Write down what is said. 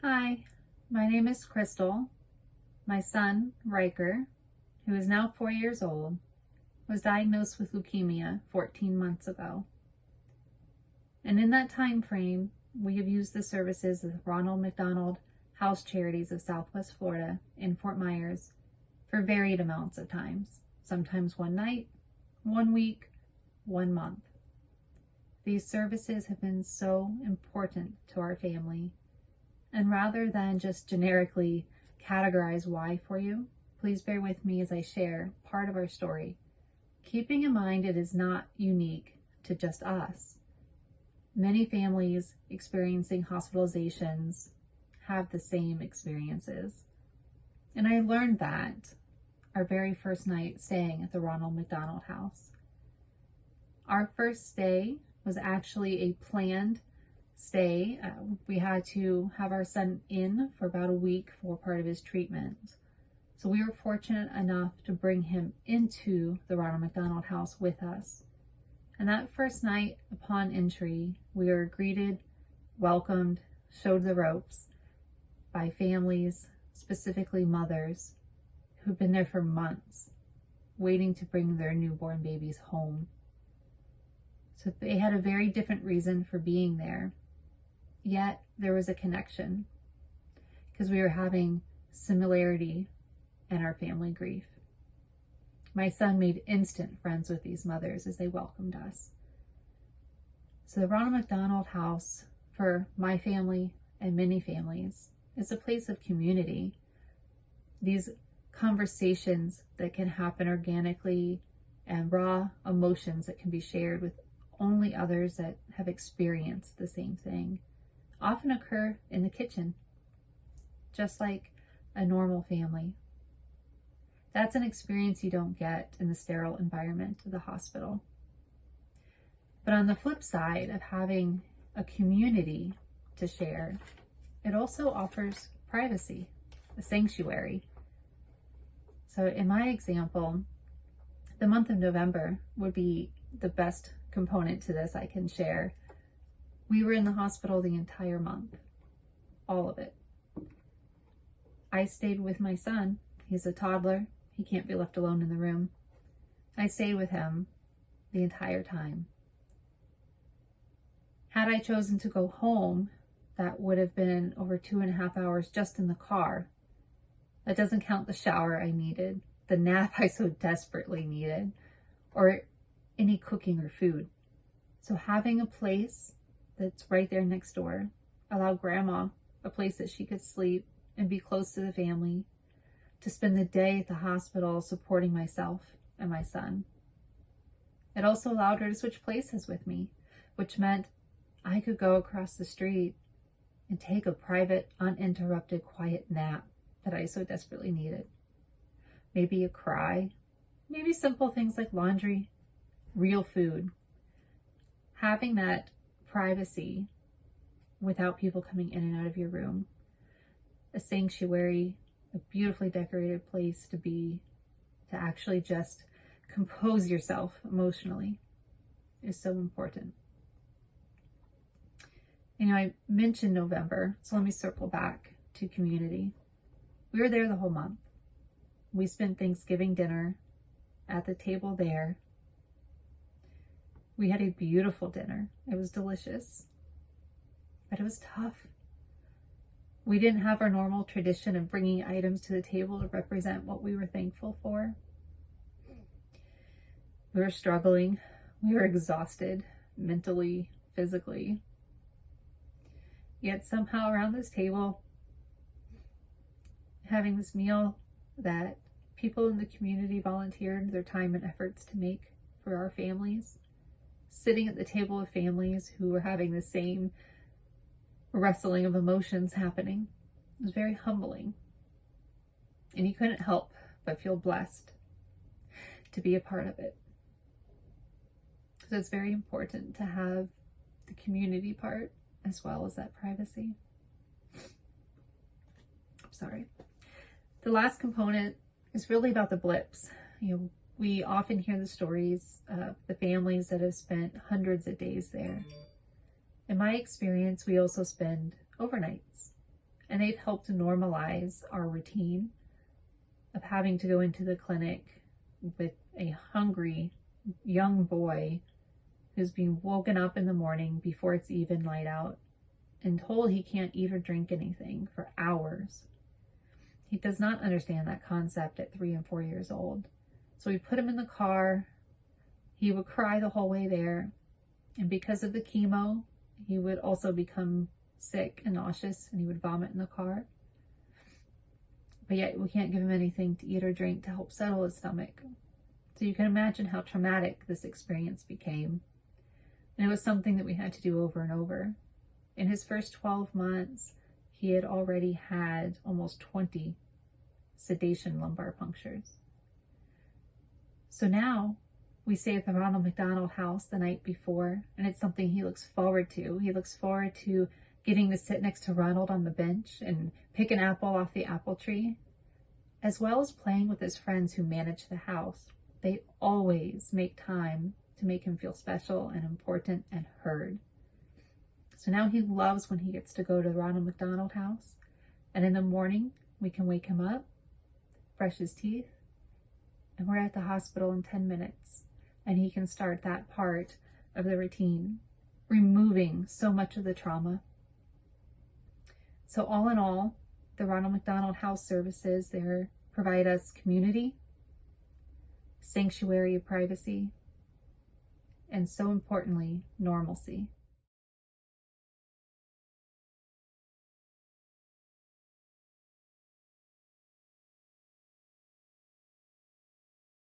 Hi, my name is Crystal. My son, Ryker, who is now 4 years old, was diagnosed with leukemia 14 months ago. And in that time frame, we have used the services of Ronald McDonald House Charities of Southwest Florida in Fort Myers for varied amounts of times, sometimes one night, 1 week, 1 month. These services have been so important to our family. And rather than just generically categorize why for you, please bear with me as I share part of our story, keeping in mind it is not unique to just us. Many families experiencing hospitalizations have the same experiences. And I learned that our very first night staying at the Ronald McDonald House. Our first stay was actually a planned stay. We had to have our son in for about a week for part of his treatment. So we were fortunate enough to bring him into the Ronald McDonald House with us. And that first night upon entry, we were greeted, welcomed, showed the ropes by families, specifically mothers, who've been there for months, waiting to bring their newborn babies home. So they had a very different reason for being there. Yet there was a connection because we were having similarity in our family grief. My son made instant friends with these mothers as they welcomed us. So the Ronald McDonald House, for my family and many families, is a place of community. These conversations that can happen organically and raw emotions that can be shared with only others that have experienced the same thing often occur in the kitchen, just like a normal family. That's an experience you don't get in the sterile environment of the hospital. But on the flip side of having a community to share, it also offers privacy, a sanctuary. So in my example, the month of November would be the best component to this I can share. We were in the hospital the entire month, all of it. I stayed with my son. He's a toddler. He can't be left alone in the room. I stayed with him the entire time. Had I chosen to go home, that would have been over 2.5 hours just in the car. That doesn't count the shower I needed, the nap I so desperately needed, or any cooking or food. So having a place that's right there next door, allow grandma a place that she could sleep and be close to the family, to spend the day at the hospital supporting myself and my son. It also allowed her to switch places with me, which meant I could go across the street and take a private, uninterrupted, quiet nap that I so desperately needed. Maybe a cry, maybe simple things like laundry, real food. Having that privacy without people coming in and out of your room, a sanctuary, a beautifully decorated place to be, to actually just compose yourself emotionally is so important. I mentioned November, so let me circle back to community. We were there the whole month. We spent Thanksgiving dinner at the table there. We had a beautiful dinner. It was delicious, but it was tough. We didn't have our normal tradition of bringing items to the table to represent what we were thankful for. We were struggling. We were exhausted mentally, physically. Yet somehow around this table, having this meal that people in the community volunteered their time and efforts to make for our families, sitting at the table with families who were having the same wrestling of emotions happening, it was very humbling. And you couldn't help but feel blessed to be a part of it. So it's very important to have the community part as well as that privacy. Sorry. The last component is really about the blips. We often hear the stories of the families that have spent hundreds of days there. In my experience, we also spend overnights and they've helped normalize our routine of having to go into the clinic with a hungry young boy who's being woken up in the morning before it's even light out and told he can't eat or drink anything for hours. He does not understand that concept at 3 and 4 years old. So we put him in the car. He would cry the whole way there. And because of the chemo, he would also become sick and nauseous, and he would vomit in the car. But yet we can't give him anything to eat or drink to help settle his stomach. So you can imagine how traumatic this experience became. And it was something that we had to do over and over. In his first 12 months, he had already had almost 20 sedation lumbar punctures. So now we stay at the Ronald McDonald House the night before, and it's something he looks forward to. He looks forward to getting to sit next to Ronald on the bench and pick an apple off the apple tree, as well as playing with his friends who manage the house. They always make time to make him feel special and important and heard. So now he loves when he gets to go to the Ronald McDonald House, and in the morning we can wake him up, brush his teeth, and we're at the hospital in 10 minutes, and he can start that part of the routine, removing so much of the trauma. So all in all, the Ronald McDonald House services there provide us community, sanctuary of privacy, and so importantly, normalcy.